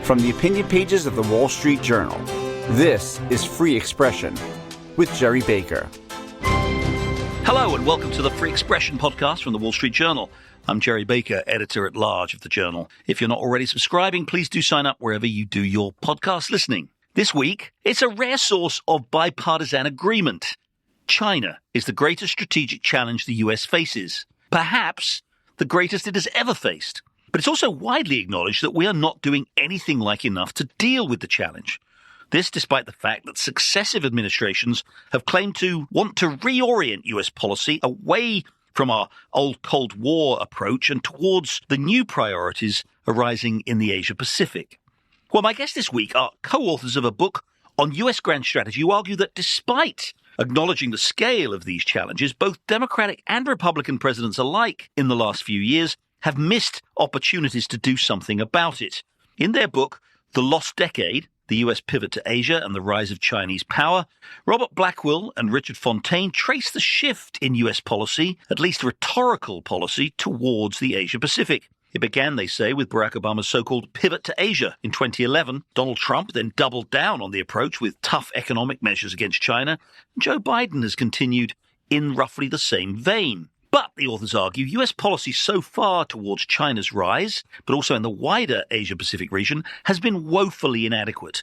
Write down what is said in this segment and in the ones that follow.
From the opinion pages of the Wall Street Journal, this is Free Expression with Gerry Baker. Hello and welcome to the Free Expression podcast from the Wall Street Journal. I'm Gerry Baker, editor-at-large of the Journal. If you're not already subscribing, please do sign up wherever you do your podcast listening. This week, it's a rare source of bipartisan agreement. China is the greatest strategic challenge the US faces, perhaps the greatest it has ever faced. But it's also widely acknowledged that we are not doing anything like enough to deal with the challenge. This despite the fact that successive administrations have claimed to want to reorient US policy away from our old Cold War approach and towards the new priorities arising in the Asia-Pacific. Well, my guests this week are co-authors of a book on US grand strategy who argue that despite acknowledging the scale of these challenges, both Democratic and Republican presidents alike in the last few years have missed opportunities to do something about it. In their book, The Lost Decade, The US Pivot to Asia and the Rise of Chinese Power, Robert Blackwill and Richard Fontaine trace the shift in US policy, at least rhetorical policy, towards the Asia-Pacific. It began, they say, with Barack Obama's so-called pivot to Asia in 2011. Donald Trump then doubled down on the approach with tough economic measures against China. Joe Biden has continued in roughly the same vein. But, the authors argue, US policy so far towards China's rise, but also in the wider Asia-Pacific region, has been woefully inadequate.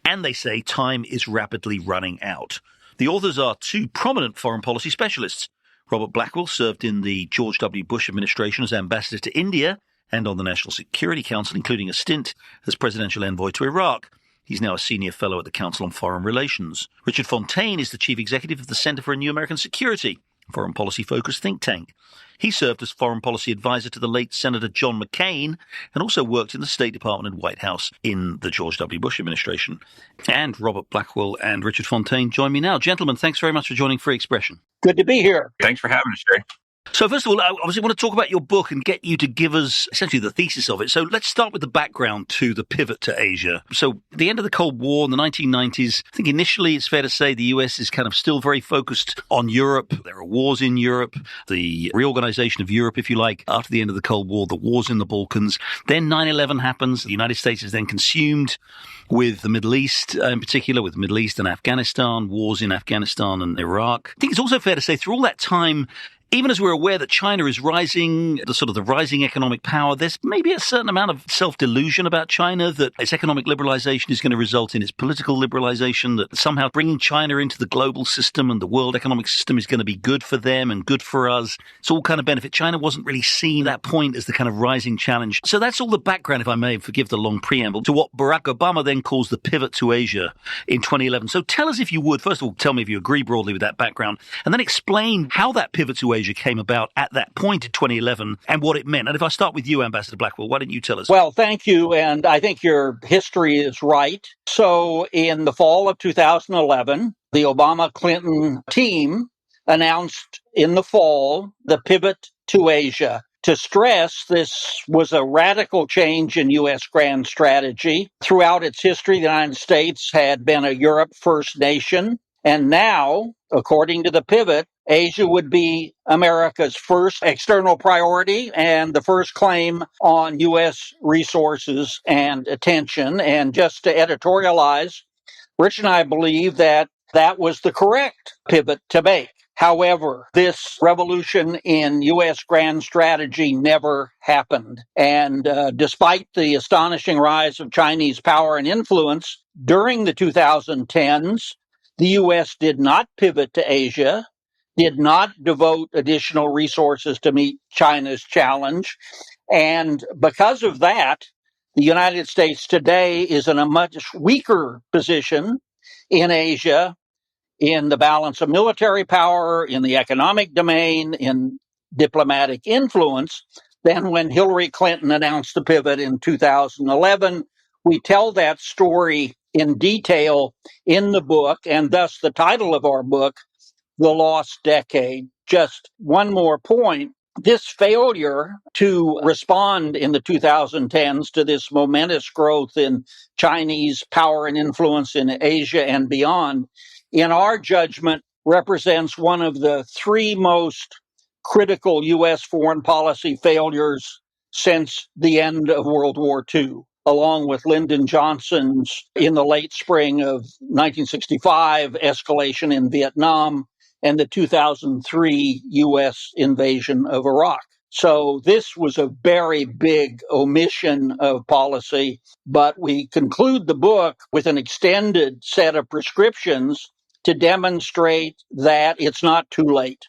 And they say time is rapidly running out. The authors are two prominent foreign policy specialists. Robert Blackwill served in the George W. Bush administration as ambassador to India and on the National Security Council, including a stint as presidential envoy to Iraq. He's now a senior fellow at the Council on Foreign Relations. Richard Fontaine is the chief executive of the Center for a New American Security, foreign policy-focused think tank. He served as foreign policy advisor to the late Senator John McCain and also worked in the State Department and White House in the George W. Bush administration. And Robert Blackwill and Richard Fontaine join me now. Gentlemen, thanks very much for joining Free Expression. Good to be here. Thanks for having us, Gerry. So first of all, I obviously want to talk about your book and get you to give us essentially the thesis of it. So let's start with the background to the pivot to Asia. So at the end of the Cold War in the 1990s, I think initially it's fair to say the US is kind of still very focused on Europe. There are wars in Europe, the reorganization of Europe, if you like, after the end of the Cold War, the wars in the Balkans. Then 9/11 happens. The United States is then consumed with the Middle East, in particular with the Middle East and Afghanistan, wars in Afghanistan and Iraq. I think it's also fair to say through all that time, even as we're aware that China is rising, the rising economic power, there's maybe a certain amount of self-delusion about China that its economic liberalization is going to result in its political liberalization, that somehow bringing China into the global system and the world economic system is going to be good for them and good for us. It's all kind of benefit. China wasn't really seen at that point as the kind of rising challenge. So that's all the background, if I may, forgive the long preamble, to what Barack Obama then calls the pivot to Asia in 2011. So tell us, if you would, first of all, tell me if you agree broadly with that background, and then explain how that pivot to Asia came about at that point in 2011 and what it meant. And if I start with you, Ambassador Blackwill, why don't you tell us? Well, thank you. And I think your history is right. So in the fall of 2011, the Obama-Clinton team announced in the fall the pivot to Asia. To stress, this was a radical change in U.S. grand strategy. Throughout its history, the United States had been a Europe first nation. And now, according to the pivot, Asia would be America's first external priority and the first claim on U.S. resources and attention. And just to editorialize, Rich and I believe that that was the correct pivot to make. However, this revolution in U.S. grand strategy never happened. And despite the astonishing rise of Chinese power and influence during the 2010s, the U.S. did not pivot to Asia, did not devote additional resources to meet China's challenge. And because of that, the United States today is in a much weaker position in Asia, in the balance of military power, in the economic domain, in diplomatic influence, than when Hillary Clinton announced the pivot in 2011. We tell that story in detail in the book, and thus the title of our book, The Lost Decade. Just one more point. This failure to respond in the 2010s to this momentous growth in Chinese power and influence in Asia and beyond, in our judgment, represents one of the three most critical U.S. foreign policy failures since the end of World War II. along with Lyndon Johnson's in the late spring of 1965 escalation in Vietnam and the 2003 U.S. invasion of Iraq. So this was a very big omission of policy, but we conclude the book with an extended set of prescriptions to demonstrate that it's not too late,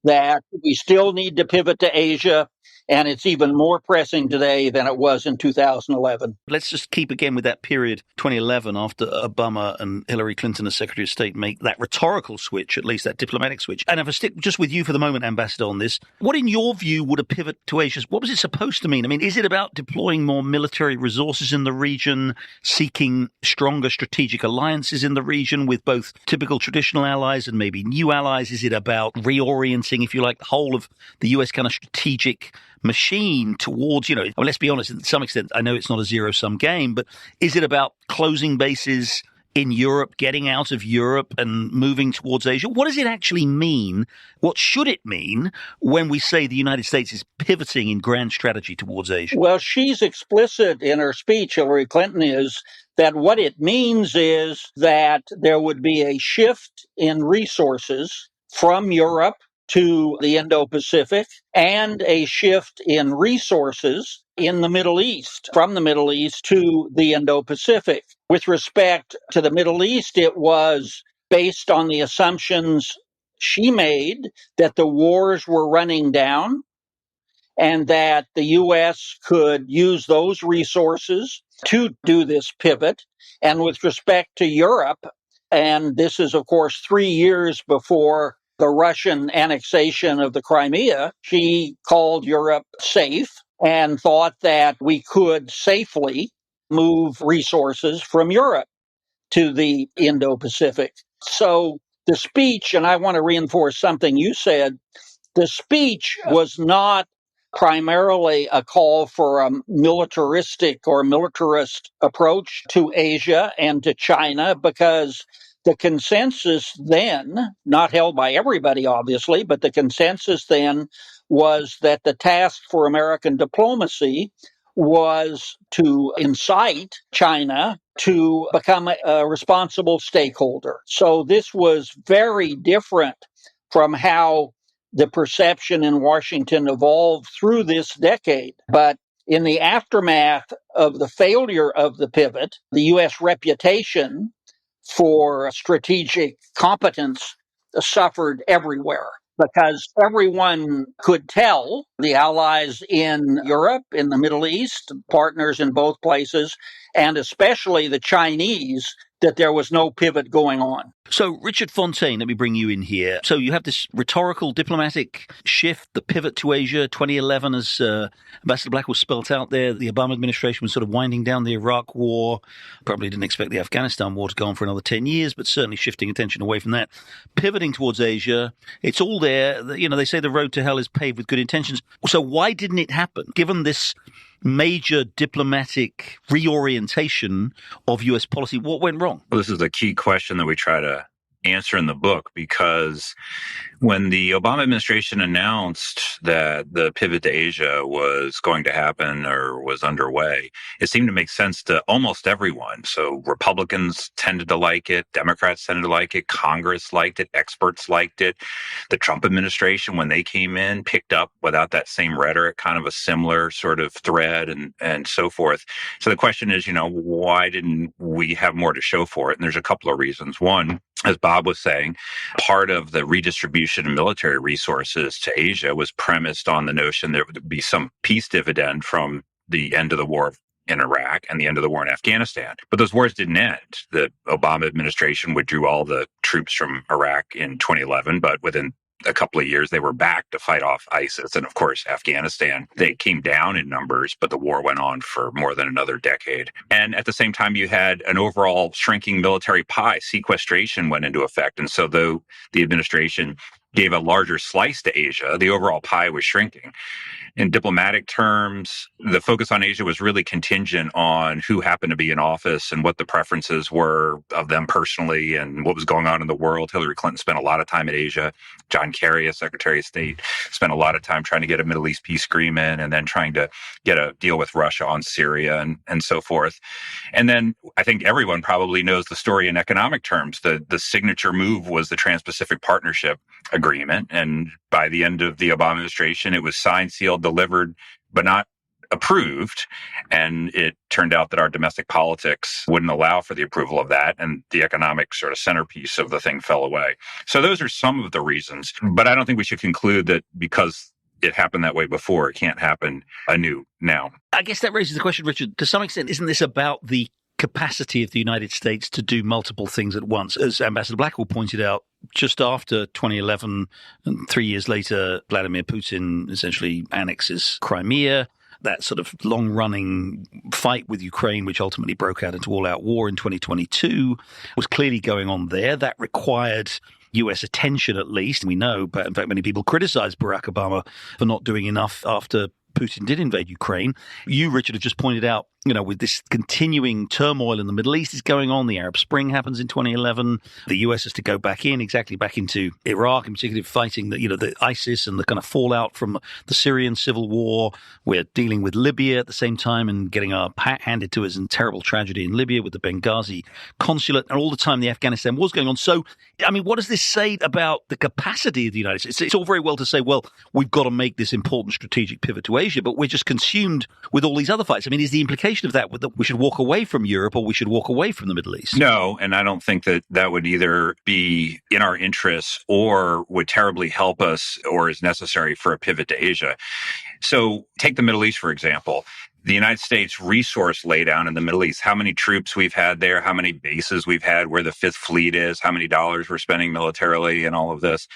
that we still need to pivot to Asia, and it's even more pressing today than it was in 2011. Let's just keep again with that period, 2011, after Obama and Hillary Clinton as Secretary of State make that rhetorical switch, at least that diplomatic switch. And if I stick just with you for the moment, Ambassador, on this, what in your view would a pivot to Asia, what was it supposed to mean? I mean, is it about deploying more military resources in the region, seeking stronger strategic alliances in the region with both typical traditional allies and maybe new allies? Is it about reorienting, if you like, the whole of the U.S. kind of strategic machine towards, let's be honest, to some extent, I know it's not a zero-sum game, but is it about closing bases in Europe, getting out of Europe and moving towards Asia? What does it actually mean? What should it mean when we say the United States is pivoting in grand strategy towards Asia? Well, she's explicit in her speech, Hillary Clinton is, that what it means is that there would be a shift in resources from Europe to the Indo-Pacific, and a shift in resources in the Middle East, from the Middle East to the Indo-Pacific. With respect to the Middle East, it was based on the assumptions she made that the wars were running down and that the U.S. could use those resources to do this pivot. And with respect to Europe, and this is, of course, 3 years before the Russian annexation of the Crimea, she called Europe safe and thought that we could safely move resources from Europe to the Indo-Pacific. So the speech, and I want to reinforce something you said, the speech was not primarily a call for a militaristic or militarist approach to Asia and to China, because the consensus then, not held by everybody obviously, but the consensus then was that the task for American diplomacy was to incite China to become a responsible stakeholder. So this was very different from how the perception in Washington evolved through this decade. But in the aftermath of the failure of the pivot, the U.S. reputation for strategic competence suffered everywhere, because everyone could tell, the allies in Europe, in the Middle East, partners in both places, and especially the Chinese, that there was no pivot going on. So, Richard Fontaine, let me bring you in here. So you have this rhetorical diplomatic shift, the pivot to Asia, 2011, as Ambassador Blackwill spelt out there. The Obama administration was sort of winding down the Iraq war. Probably didn't expect the Afghanistan war to go on for another 10 years, but certainly shifting attention away from that. Pivoting towards Asia, it's all there. They say the road to hell is paved with good intentions. So why didn't it happen, given this major diplomatic reorientation of U.S. policy? What went wrong? Well, this is a key question that we try to answer in the book, because when the Obama administration announced that the pivot to Asia was going to happen or was underway, it seemed to make sense to almost everyone. So Republicans tended to like it, Democrats tended to like it, Congress liked it, experts liked it. The Trump administration, when they came in, picked up, without that same rhetoric, kind of a similar sort of thread and so forth. So the question is, why didn't we have more to show for it? And there's a couple of reasons. One, as Bob was saying, part of the redistribution of military resources to Asia was premised on the notion there would be some peace dividend from the end of the war in Iraq and the end of the war in Afghanistan. But those wars didn't end. The Obama administration withdrew all the troops from Iraq in 2011, but within a couple of years, they were back to fight off ISIS. And of course, Afghanistan, they came down in numbers, but the war went on for more than another decade. And at the same time, you had an overall shrinking military pie. Sequestration went into effect. And so though the administration gave a larger slice to Asia, the overall pie was shrinking. In diplomatic terms, the focus on Asia was really contingent on who happened to be in office and what the preferences were of them personally and what was going on in the world. Hillary Clinton spent a lot of time in Asia. John Kerry, as Secretary of State, spent a lot of time trying to get a Middle East peace agreement and then trying to get a deal with Russia on Syria and so forth. And then I think everyone probably knows the story in economic terms. The signature move was the Trans-Pacific Partnership Agreement. And by the end of the Obama administration, it was signed, sealed, delivered, but not approved. And it turned out that our domestic politics wouldn't allow for the approval of that. And the economic sort of centerpiece of the thing fell away. So those are some of the reasons. But I don't think we should conclude that because it happened that way before, it can't happen anew now. I guess that raises the question, Richard, to some extent, isn't this about the capacity of the United States to do multiple things at once? As Ambassador Blackwill pointed out, just after 2011, and 3 years later, Vladimir Putin essentially annexes Crimea. That sort of long-running fight with Ukraine, which ultimately broke out into all-out war in 2022, was clearly going on there. That required U.S. attention, at least. We know, but in fact, many people criticized Barack Obama for not doing enough after Putin did invade Ukraine. You, Richard, have just pointed out, with this continuing turmoil in the Middle East is going on. The Arab Spring happens in 2011. The U.S. has to go back into Iraq, in particular fighting the ISIS and the kind of fallout from the Syrian civil war. We're dealing with Libya at the same time and getting our hat handed to us in terrible tragedy in Libya with the Benghazi consulate, and all the time the Afghanistan war's going on. So, what does this say about the capacity of the United States? It's all very well to say, well, we've got to make this important strategic pivot to Asia, but we're just consumed with all these other fights. Is the implication of that we should walk away from Europe or we should walk away from the Middle East? No, and I don't think that would either be in our interests or would terribly help us or is necessary for a pivot to Asia. So take the Middle East, for example. The United States resource laydown in the Middle East, how many troops we've had there, how many bases we've had, where the Fifth Fleet is, how many dollars we're spending militarily, and all of this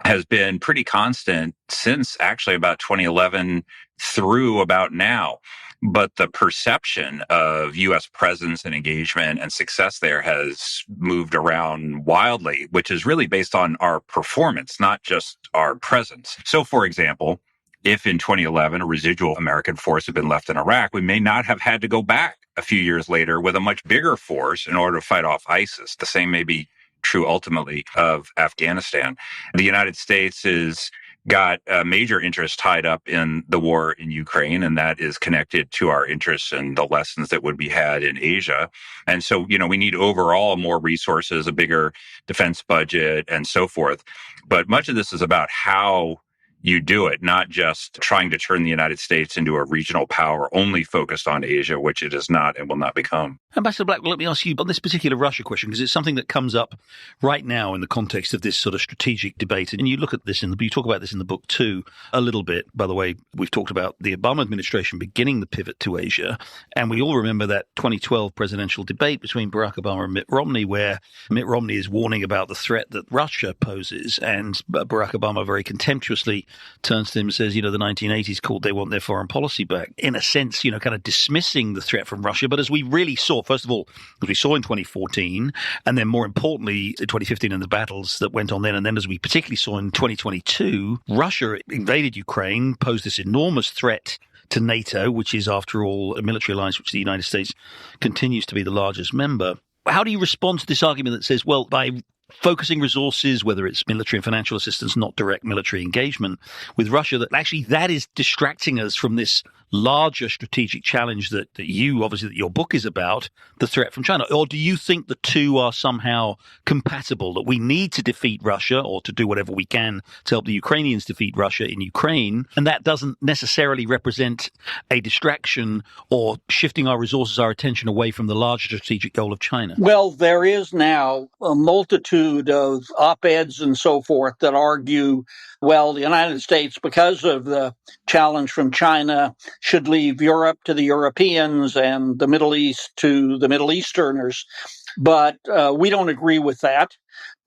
has been pretty constant since actually about 2011 through about now. But the perception of U.S. presence and engagement and success there has moved around wildly, which is really based on our performance, not just our presence. So, for example, if in 2011 a residual American force had been left in Iraq, we may not have had to go back a few years later with a much bigger force in order to fight off ISIS. The same may be true ultimately of Afghanistan. The United States is got a major interest tied up in the war in Ukraine, and that is connected to our interests and the lessons that would be had in Asia. And so, we need overall more resources, a bigger defense budget, and so forth. But much of this is about how you do it, not just trying to turn the United States into a regional power only focused on Asia, which it is not and will not become. Ambassador Blackwill, let me ask you on this particular Russia question, because it's something that comes up right now in the context of this sort of strategic debate. And you look at this you talk about this in the book too, a little bit. By the way, we've talked about the Obama administration beginning the pivot to Asia. And we all remember that 2012 presidential debate between Barack Obama and Mitt Romney, where Mitt Romney is warning about the threat that Russia poses. And Barack Obama very contemptuously turns to him and says, the 1980s called they want their foreign policy back. In a sense, kind of dismissing the threat from Russia. But as we really saw, first of all, as we saw in 2014, and then more importantly, in 2015 and the battles that went on then, and then as we particularly saw in 2022, Russia invaded Ukraine, posed this enormous threat to NATO, which is, after all, a military alliance which the United States continues to be the largest member. How do you respond to this argument that says, well, by focusing resources, whether it's military and financial assistance, not direct military engagement with Russia, that actually that is distracting us from this larger strategic challenge that your book is about, the threat from China? Or do you think the two are somehow compatible, that we need to defeat Russia or to do whatever we can to help the Ukrainians defeat Russia in Ukraine, and that doesn't necessarily represent a distraction or shifting our resources, our attention away from the larger strategic goal of China? Well, there is now a multitude of op-eds and so forth that argue, well, the United States, because of the challenge from China, should leave Europe to the Europeans and the Middle East to the Middle Easterners. But we don't agree with that,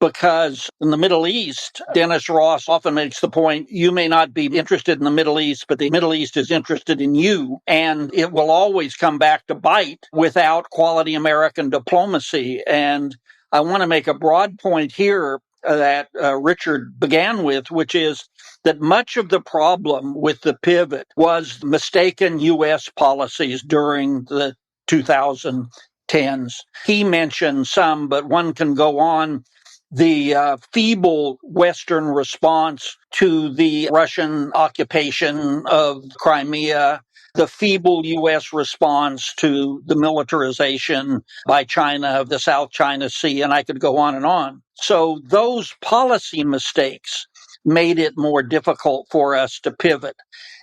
because in the Middle East, Dennis Ross often makes the point, you may not be interested in the Middle East, but the Middle East is interested in you. And it will always come back to bite without quality American diplomacy. And I want to make a broad point here. that Richard began with, which is that much of the problem with the pivot was mistaken U.S. policies during the 2010s. He mentioned some, but one can go on. The feeble Western response to the Russian occupation of Crimea, the feeble U.S. response to the militarization by China of the South China Sea, and I could go on and on. So those policy mistakes made it more difficult for us to pivot.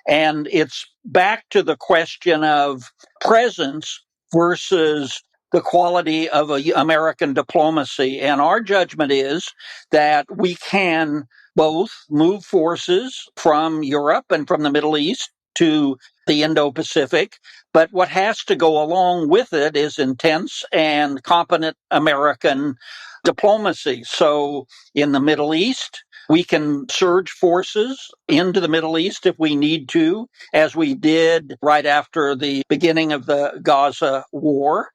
And it's back to the question of presence versus the quality of American diplomacy. And our judgment is that we can both move forces from Europe and from the Middle East to the Indo-Pacific, but what has to go along with it is intense and competent American diplomacy. So in the Middle East, we can surge forces into the Middle East if we need to, as we did right after the beginning of the Gaza war.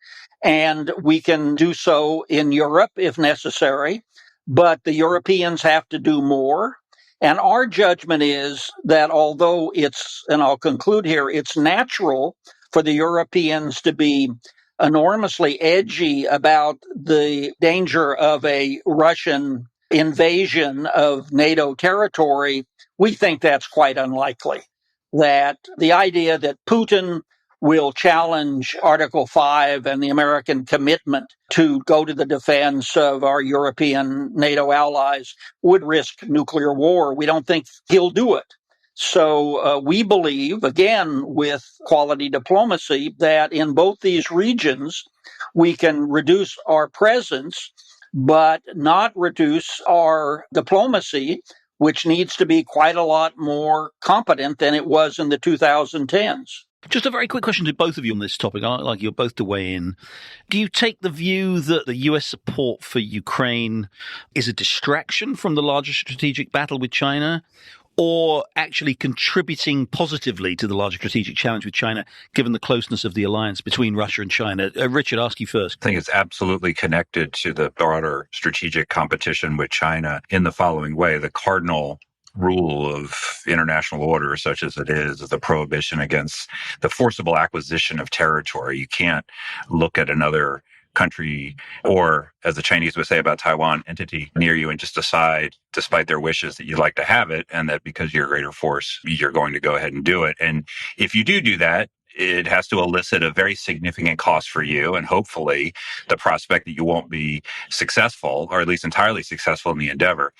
And we can do so in Europe if necessary. But the Europeans have to do more. And our judgment is that although it's, and I'll conclude here, it's natural for the Europeans to be enormously edgy about the danger of a Russian invasion of NATO territory, we think that's quite unlikely. That the idea that Putin will challenge Article 5 and the American commitment to go to the defense of our European NATO allies would risk nuclear war. We don't think he'll do it. So we believe, again, with quality diplomacy, that in both these regions, we can reduce our presence, but not reduce our diplomacy, which needs to be quite a lot more competent than it was in the 2010s. Just a very quick question to both of you on this topic. I'd like you both to weigh in. Do you take the view that the US support for Ukraine is a distraction from the larger strategic battle with China, or actually contributing positively to the larger strategic challenge with China, given the closeness of the alliance between Russia and China? Richard, I'll ask you first. I think it's absolutely connected to the broader strategic competition with China in the following way. The cardinal rule of international order, such as it is the prohibition against the forcible acquisition of territory. You can't look at another country, or as the Chinese would say about Taiwan, entity near you and just decide, despite their wishes, that you'd like to have it, and that because you're a greater force, you're going to go ahead and do it. And if you do that, it has to elicit a very significant cost for you, and hopefully the prospect that you won't be successful, or at least entirely successful in the endeavor.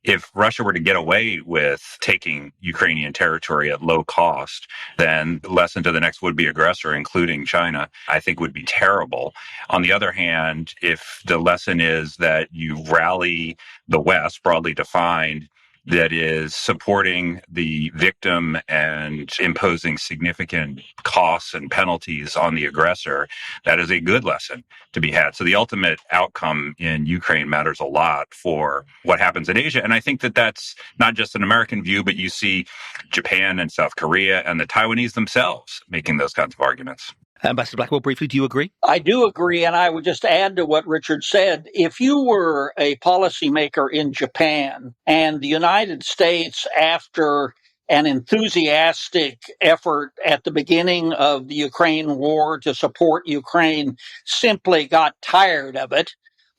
If Russia were to get away with taking Ukrainian territory at low cost, then the lesson to the next would-be aggressor, including China, I think would be terrible. On the other hand, if the lesson is that you rally the West, broadly defined, that is supporting the victim and imposing significant costs and penalties on the aggressor, that is a good lesson to be had. So the ultimate outcome in Ukraine matters a lot for what happens in Asia. And I think that that's not just an American view, but you see Japan and South Korea and the Taiwanese themselves making those kinds of arguments. Ambassador Blackwell, briefly, do you agree? I do agree, and I would just add to what Richard said. If you were a policymaker in Japan and the United States, after an enthusiastic effort at the beginning of the Ukraine war to support Ukraine, simply got tired of it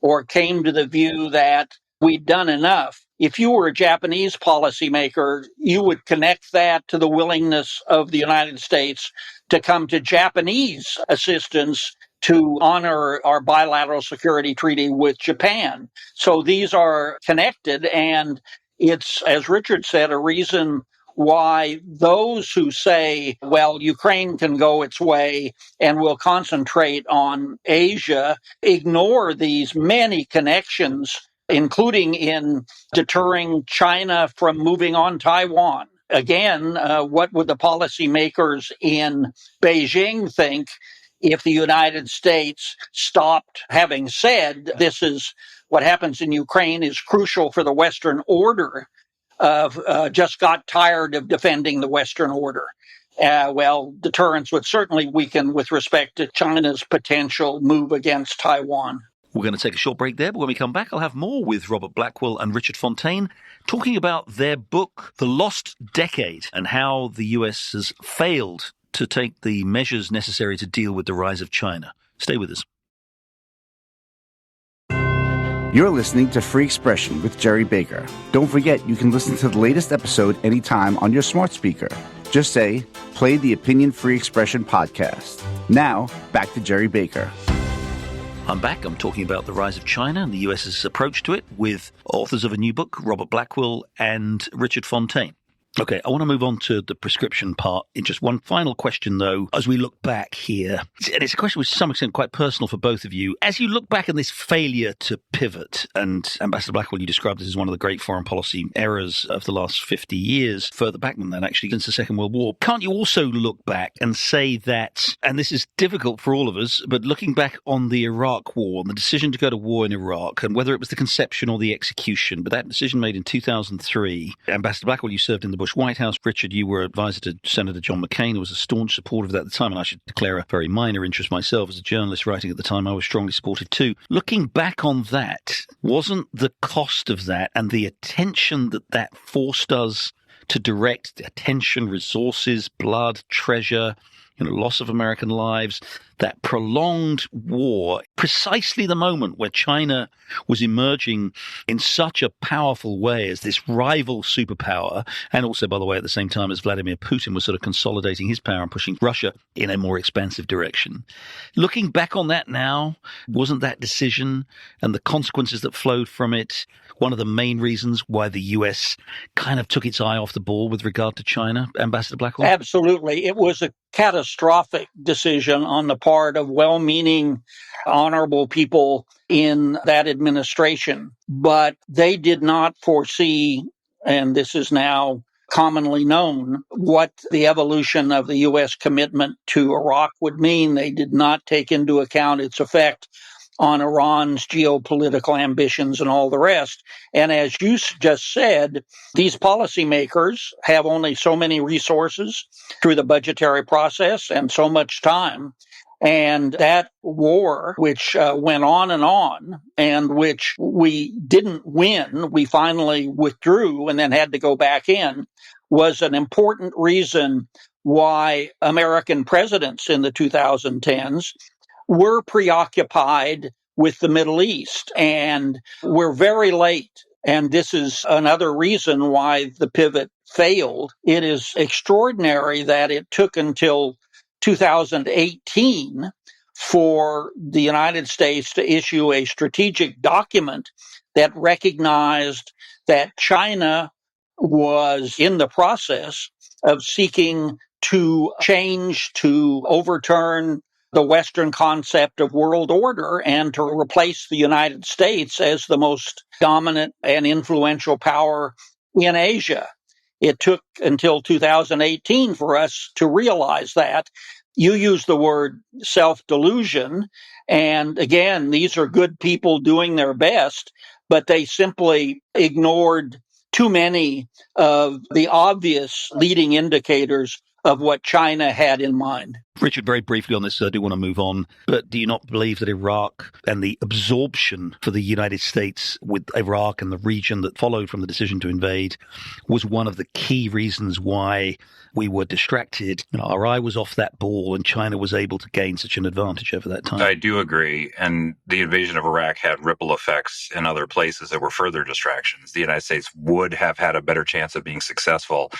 or came to the view that we'd done enough, if you were a Japanese policymaker, you would connect that to the willingness of the United States to come to Japanese assistance to honor our bilateral security treaty with Japan. So these are connected, and it's, as Richard said, a reason why those who say, well, Ukraine can go its way and we'll concentrate on Asia, ignore these many connections, including in deterring China from moving on Taiwan. Again, what would the policymakers in Beijing think if the United States stopped having said this is what happens in Ukraine is crucial for the Western order, just got tired of defending the Western order? Well, deterrence would certainly weaken with respect to China's potential move against Taiwan. We're going to take a short break there, but when we come back, I'll have more with Robert Blackwill and Richard Fontaine talking about their book, The Lost Decade, and how the US has failed to take the measures necessary to deal with the rise of China. Stay with us. You're listening to Free Expression with Gerry Baker. Don't forget, you can listen to the latest episode anytime on your smart speaker. Just say, play the Opinion Free Expression podcast. Now, back to Gerry Baker. I'm back. I'm talking about the rise of China and the US's approach to it with authors of a new book, Robert Blackwill and Richard Fontaine. Okay, I want to move on to the prescription part. In just one final question, though, as we look back here, and it's a question which to some extent quite personal for both of you. As you look back on this failure to pivot, and Ambassador Blackwill, you described this as one of the great foreign policy errors of the last 50 years, further back than that, actually, since the Second World War. Can't you also look back and say that, and this is difficult for all of us, but looking back on the Iraq War, and the decision to go to war in Iraq, and whether it was the conception or the execution, but that decision made in 2003, Ambassador Blackwill, you served in the Bush White House. Richard, you were advisor to Senator John McCain, who was a staunch supporter of that at the time, and I should declare a very minor interest myself as a journalist writing at the time. I was strongly supportive too. Looking back on that, wasn't the cost of that and the attention that forced us to direct attention, resources, blood, treasure, loss of American lives, that prolonged war, precisely the moment where China was emerging in such a powerful way as this rival superpower, and also, by the way, at the same time as Vladimir Putin was sort of consolidating his power and pushing Russia in a more expansive direction. Looking back on that now, wasn't that decision and the consequences that flowed from it one of the main reasons why the US kind of took its eye off the ball with regard to China, Ambassador Blackwill? Absolutely. It was a catastrophic decision on the part of well-meaning, honorable people in that administration. But they did not foresee, and this is now commonly known, what the evolution of the U.S. commitment to Iraq would mean. They did not take into account its effect on Iran's geopolitical ambitions and all the rest. And as you just said, these policymakers have only so many resources through the budgetary process and so much time. And that war, which went on, and which we didn't win, we finally withdrew and then had to go back in, was an important reason why American presidents in the 2010s were preoccupied with the Middle East, and we're very late. And this is another reason why the pivot failed. It is extraordinary that it took until 2018 for the United States to issue a strategic document that recognized that China was in the process of seeking to change, to overturn the Western concept of world order and to replace the United States as the most dominant and influential power in Asia. It took until 2018 for us to realize that. You use the word self-delusion, and again, these are good people doing their best, but they simply ignored too many of the obvious leading indicators of what China had in mind. Richard, very briefly on this, I do want to move on, but do you not believe that Iraq and the absorption for the United States with Iraq and the region that followed from the decision to invade was one of the key reasons why we were distracted? Our eye was off that ball and China was able to gain such an advantage over that time. I do agree. And the invasion of Iraq had ripple effects in other places that were further distractions. The United States would have had a better chance of being successful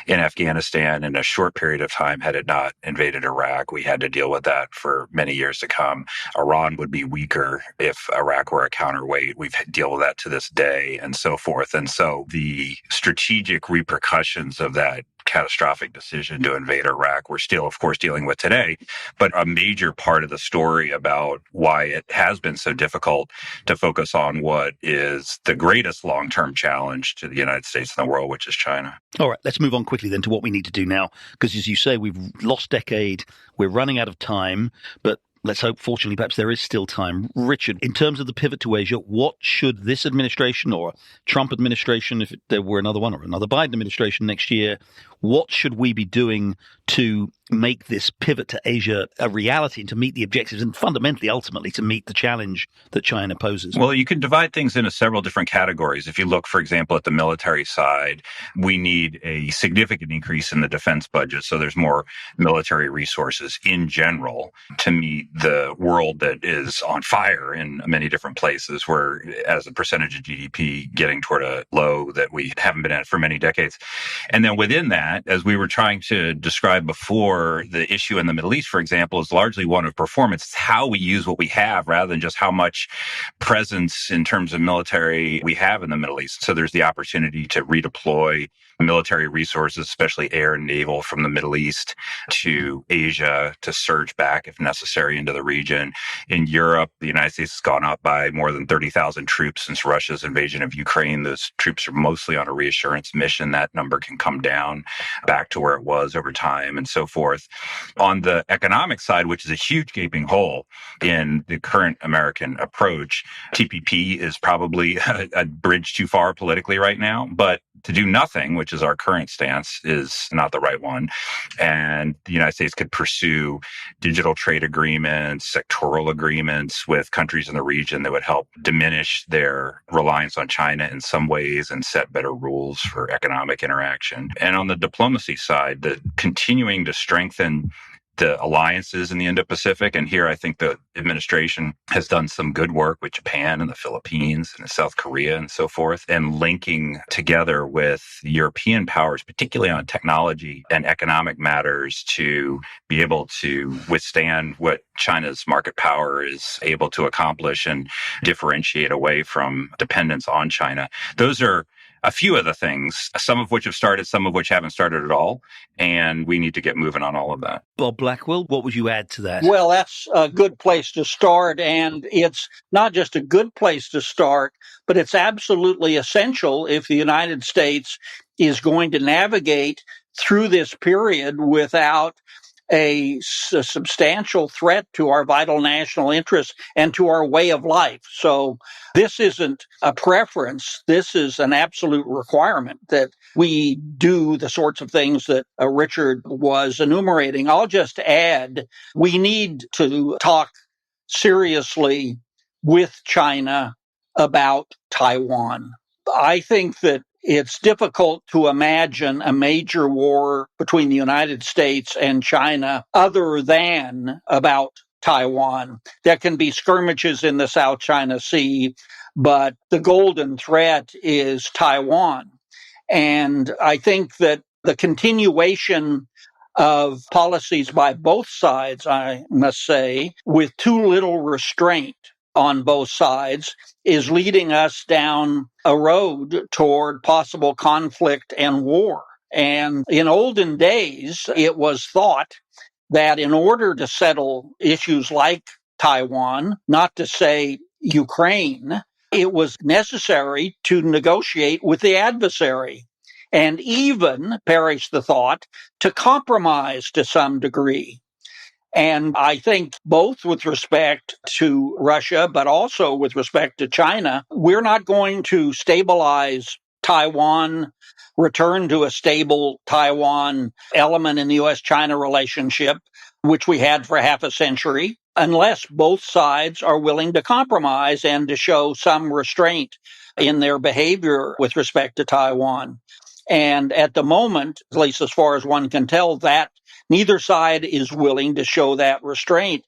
in Afghanistan in a short period of time had it not invaded Iraq. We had to deal with that for many years to come. Iran would be weaker if Iraq were a counterweight. We've dealt with that to this day and so forth. And so the strategic repercussions of that catastrophic decision to invade Iraq we're still, of course, dealing with today. But a major part of the story about why it has been so difficult to focus on what is the greatest long-term challenge to the United States and the world, which is China. All right, let's move on quickly then to what we need to do now, because as you say, we've lost decade, we're running out of time, but let's hope, fortunately, perhaps there is still time. Richard, in terms of the pivot to Asia, what should this administration or Trump administration, if there were another one, or another Biden administration next year, What should we be doing to make this pivot to Asia a reality and to meet the objectives and fundamentally, ultimately, to meet the challenge that China poses? Well, you can divide things into several different categories. If you look, for example, at the military side, we need a significant increase in the defense budget. So there's more military resources in general to meet the world that is on fire in many different places, where as a percentage of GDP getting toward a low that we haven't been at for many decades. And then within that, as we were trying to describe before, the issue in the Middle East, for example, is largely one of performance. It's how we use what we have rather than just how much presence in terms of military we have in the Middle East. So there's the opportunity to redeploy military resources, especially air and naval, from the Middle East to Asia to surge back if necessary into the region. In Europe, the United States has gone up by more than 30,000 troops since Russia's invasion of Ukraine. Those troops are mostly on a reassurance mission. That number can come down back to where it was over time and so forth. On the economic side, which is a huge gaping hole in the current American approach, TPP is probably a bridge too far politically right now, but to do nothing, which is our current stance, is not the right one. And the United States could pursue digital trade agreements, sectoral agreements with countries in the region that would help diminish their reliance on China in some ways and set better rules for economic interaction. And on the diplomacy side, the continuing to strengthen the alliances in the Indo-Pacific. And here I think the administration has done some good work with Japan and the Philippines and South Korea and so forth, and linking together with European powers, particularly on technology and economic matters, to be able to withstand what China's market power is able to accomplish and differentiate away from dependence on China. Those are a few of the things, some of which have started, some of which haven't started at all. And we need to get moving on all of that. Bob Blackwell, what would you add to that? Well, that's a good place to start. And it's not just a good place to start, but it's absolutely essential if the United States is going to navigate through this period without a substantial threat to our vital national interests and to our way of life. So this isn't a preference. This is an absolute requirement that we do the sorts of things that Richard was enumerating. I'll just add, we need to talk seriously with China about Taiwan. I think that it's difficult to imagine a major war between the United States and China other than about Taiwan. There can be skirmishes in the South China Sea, but the golden thread is Taiwan. And I think that the continuation of policies by both sides, I must say, with too little restraint on both sides, is leading us down a road toward possible conflict and war. And in olden days, it was thought that in order to settle issues like Taiwan, not to say Ukraine, it was necessary to negotiate with the adversary, and even, perish the thought, to compromise to some degree. And I think both with respect to Russia, but also with respect to China, we're not going to stabilize Taiwan, return to a stable Taiwan element in the U.S.-China relationship, which we had for half a century, unless both sides are willing to compromise and to show some restraint in their behavior with respect to Taiwan. And at the moment, at least as far as one can tell, that neither side is willing to show that restraint.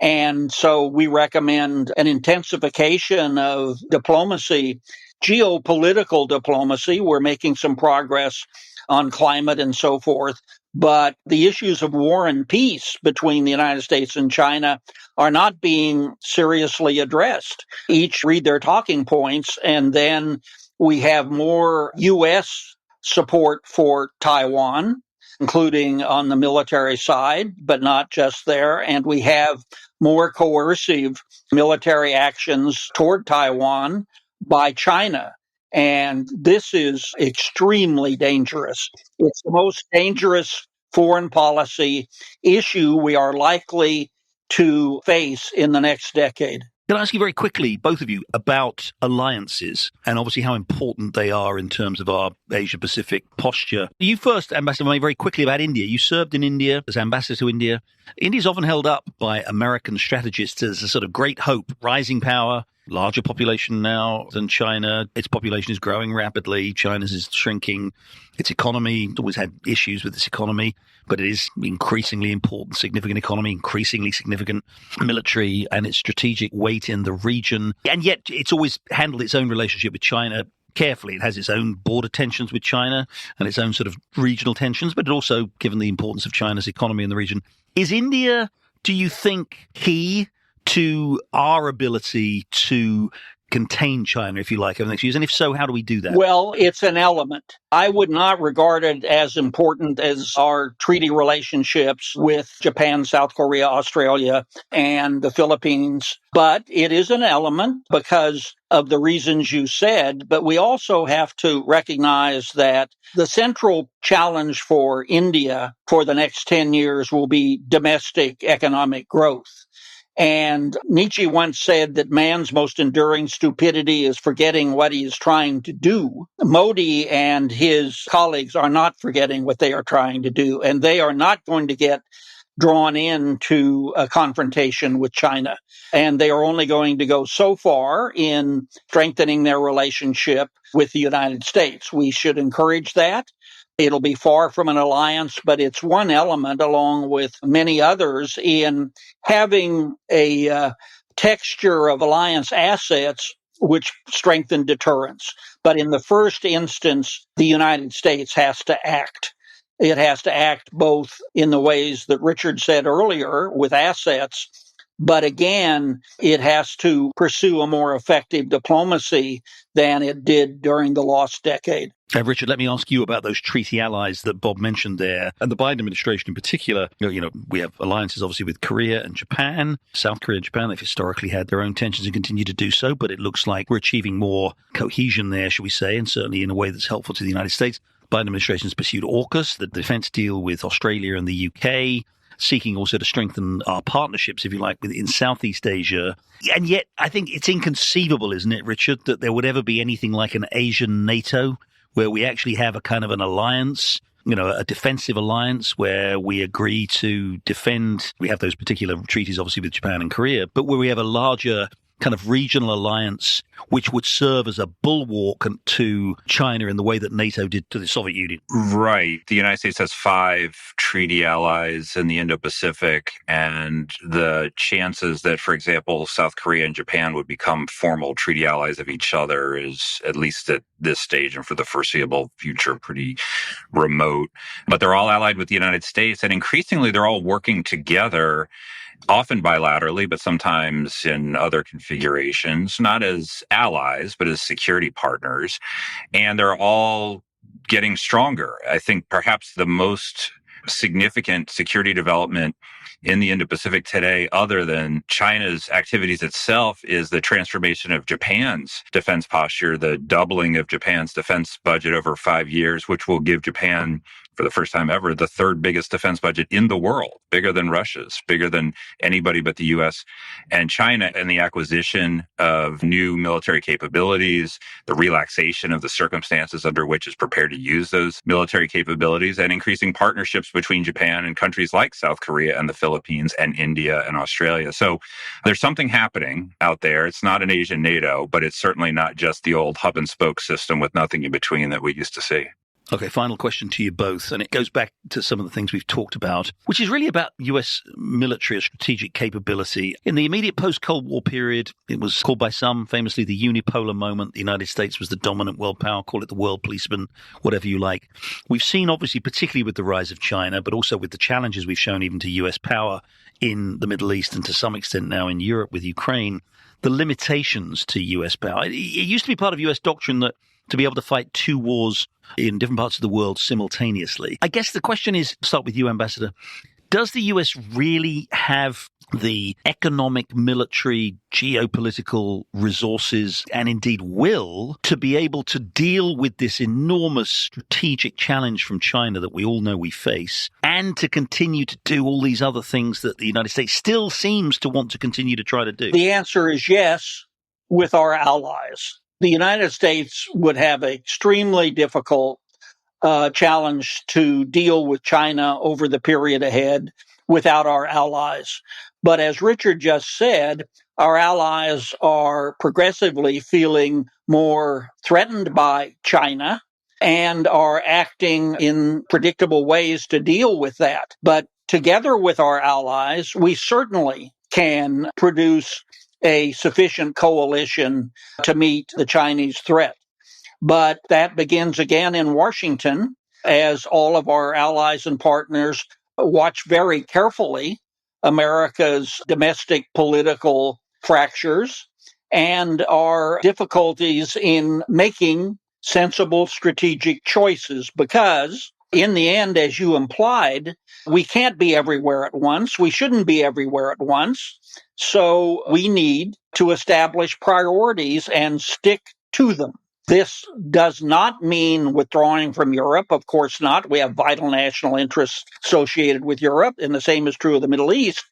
And so we recommend an intensification of diplomacy, geopolitical diplomacy. We're making some progress on climate and so forth. But the issues of war and peace between the United States and China are not being seriously addressed. Each read their talking points, and then we have more U.S. support for Taiwan, including on the military side, but not just there. And we have more coercive military actions toward Taiwan by China. And this is extremely dangerous. It's the most dangerous foreign policy issue we are likely to face in the next decade. Can I ask you very quickly, both of you, about alliances and obviously how important they are in terms of our Asia-Pacific posture? You first, Ambassador May, very quickly about India. You served in India as ambassador to India. India's often held up by American strategists as a sort of great hope, rising power, larger population now than China. Its population is growing rapidly. China's is shrinking. Its economy always had issues with its economy, but it is increasingly important, significant economy, increasingly significant military and its strategic weight in the region. And yet it's always handled its own relationship with China carefully. It has its own border tensions with China and its own sort of regional tensions, but it also, given the importance of China's economy in the region, is India, do you think, key to our ability to contain China, if you like, over the next years? And if so, how do we do that? Well, it's an element. I would not regard it as important as our treaty relationships with Japan, South Korea, Australia, and the Philippines. But it is an element because of the reasons you said. But we also have to recognize that the central challenge for India for the next 10 years will be domestic economic growth. And Nietzsche once said that man's most enduring stupidity is forgetting what he is trying to do. Modi and his colleagues are not forgetting what they are trying to do, and they are not going to get drawn into a confrontation with China. And they are only going to go so far in strengthening their relationship with the United States. We should encourage that. It'll be far from an alliance, but it's one element, along with many others, in having a texture of alliance assets which strengthen deterrence. But in the first instance, the United States has to act. It has to act both in the ways that Richard said earlier with assets, but again, it has to pursue a more effective diplomacy than it did during the lost decade. Richard, let me ask you about those treaty allies that Bob mentioned there, and the Biden administration in particular. We have alliances obviously with Korea and Japan. South Korea and Japan, they've historically had their own tensions and continue to do so, but it looks like we're achieving more cohesion there, shall we say, and certainly in a way that's helpful to the United States. Biden administration has pursued AUKUS, the defense deal with Australia and the UK, seeking also to strengthen our partnerships, if you like, in Southeast Asia. And yet, I think it's inconceivable, isn't it, Richard, that there would ever be anything like an Asian NATO, where we actually have a kind of an alliance, a defensive alliance where we agree to defend. We have those particular treaties, obviously, with Japan and Korea, but where we have a larger kind of regional alliance which would serve as a bulwark to China in the way that NATO did to the Soviet Union. Right. The United States has 5 treaty allies in the Indo-Pacific, and the chances that, for example, South Korea and Japan would become formal treaty allies of each other is, at least at this stage and for the foreseeable future, pretty remote. But they're all allied with the United States, and increasingly they're all working together, often bilaterally, but sometimes in other configurations, not as allies, but as security partners. And they're all getting stronger. I think perhaps the most significant security development in the Indo-Pacific today, other than China's activities itself, is the transformation of Japan's defense posture, the doubling of Japan's defense budget over 5 years, which will give Japan, for the first time ever, the 3rd biggest defense budget in the world, bigger than Russia's, bigger than anybody but the U.S. and China, and the acquisition of new military capabilities, the relaxation of the circumstances under which it's prepared to use those military capabilities, and increasing partnerships between Japan and countries like South Korea and the Philippines and India and Australia. So there's something happening out there. It's not an Asian NATO, but it's certainly not just the old hub and spoke system with nothing in between that we used to see. Okay, final question to you both, and it goes back to some of the things we've talked about, which is really about U.S. military or strategic capability. In the immediate post-Cold War period, it was called by some famously the unipolar moment. The United States was the dominant world power, call it the world policeman, whatever you like. We've seen, obviously, particularly with the rise of China, but also with the challenges we've shown even to U.S. power in the Middle East and to some extent now in Europe with Ukraine, the limitations to U.S. power. It used to be part of U.S. doctrine that to be able to fight 2 wars in different parts of the world simultaneously. I guess the question is, start with you, Ambassador, does the US really have the economic, military, geopolitical resources, and indeed will to be able to deal with this enormous strategic challenge from China that we all know we face, and to continue to do all these other things that the United States still seems to want to continue to try to do? The answer is yes, with our allies. The United States would have an extremely difficult challenge to deal with China over the period ahead without our allies. But as Richard just said, our allies are progressively feeling more threatened by China and are acting in predictable ways to deal with that. But together with our allies, we certainly can produce a sufficient coalition to meet the Chinese threat. But that begins again in Washington, as all of our allies and partners watch very carefully America's domestic political fractures and our difficulties in making sensible strategic choices. Because in the end, as you implied, we can't be everywhere at once. We shouldn't be everywhere at once. So we need to establish priorities and stick to them. This does not mean withdrawing from Europe. Of course not. We have vital national interests associated with Europe, and the same is true of the Middle East.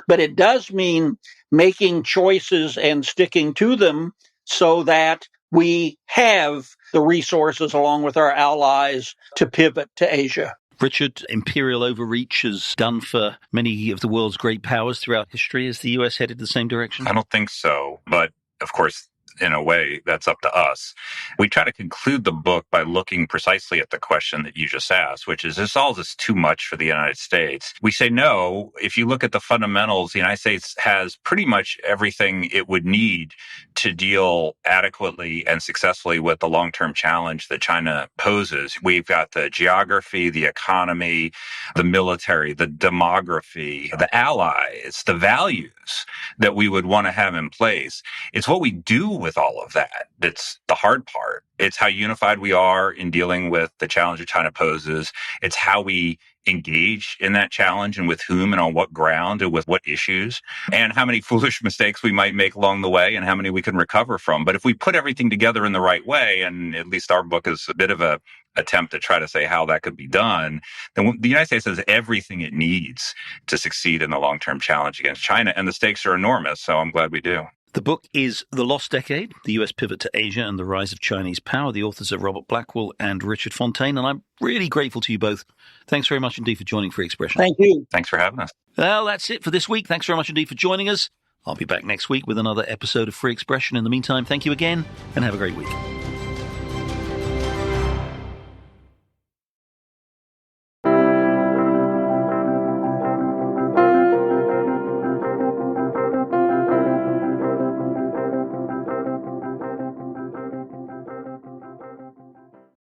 But it does mean making choices and sticking to them so that we have the resources, along with our allies, to pivot to Asia. Richard, imperial overreach has done for many of the world's great powers throughout history. Is the U.S. headed the same direction? I don't think so. But, of course, in a way, that's up to us. We try to conclude the book by looking precisely at the question that you just asked, which is all this too much for the United States? We say no. If you look at the fundamentals, the United States has pretty much everything it would need to deal adequately and successfully with the long-term challenge that China poses. We've got the geography, the economy, the military, the demography, the allies, the values that we would want to have in place. It's what we do with all of that that's the hard part. It's how unified we are in dealing with the challenge that China poses. It's how we engage in that challenge and with whom and on what ground and with what issues, and how many foolish mistakes we might make along the way and how many we can recover from. But if we put everything together in the right way, and at least our book is a bit of a attempt to try to say how that could be done, then the United States has everything it needs to succeed in the long-term challenge against China. And the stakes are enormous. So I'm glad we do. The book is The Lost Decade, the U.S. Pivot to Asia and the Rise of Chinese Power. The authors are Robert Blackwill and Richard Fontaine, and I'm really grateful to you both. Thanks very much indeed for joining Free Expression. Thank you. Thanks for having us. Well, that's it for this week. Thanks very much indeed for joining us. I'll be back next week with another episode of Free Expression. In the meantime, thank you again, and have a great week.